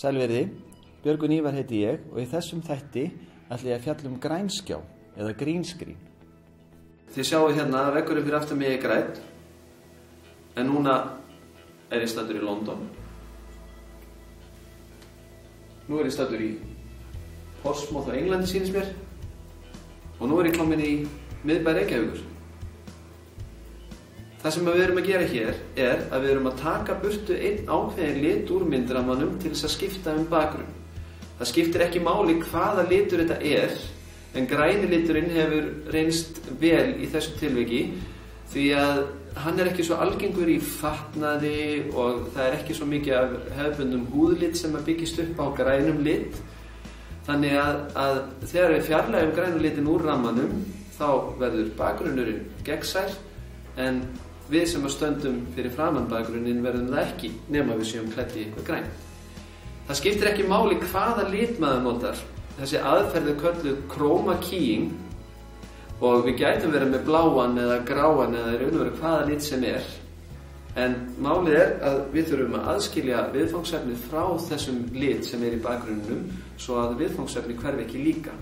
Sælverði, Björgun Ívar heiti ég og í þessum þætti ætla ég að fjalla grænskjá eða green screen. Þið sjáu hérna að veggurinn fyrir aftan mig grænn, en núna ég staddur í London. Nú ég staddur í Portsmouth á Englandi sýnist mér og nú ég komin í miðbæ Reykjavíkur. Það sem við erum að gera hér að við erum að taka burtu einn ákveðin lit úr myndrammanum til þess að skipta bakgrunn. Það skiptir ekki máli hvaða litur þetta en græni liturinn hefur reynst vel í þessu tilviki því að hann ekki svo algengur í fatnaði og það ekki svo mikið af hefðbundnum húðlit sem byggist upp á grænum lit. Þannig að þegar við fjarlægjum græna litin úr rammanum þá verður bakgrunnurinn gegnsær en við sem stöndum fyrir framan bakgrunnin verðum það ekki nema við séum klædd í eitthvað grænt. Það skiptir ekki máli hvaða lit maður notar. Þessi aðferð er kölluð chroma keying og við gætum verið með bláan eða gráan eða í raun og veru hvaða lit sem en málið að við þurfum að aðskilja viðfangsefnið frá þessum lit sem í bakgrunninum svo að viðfangsefnið hverfi ekki líka.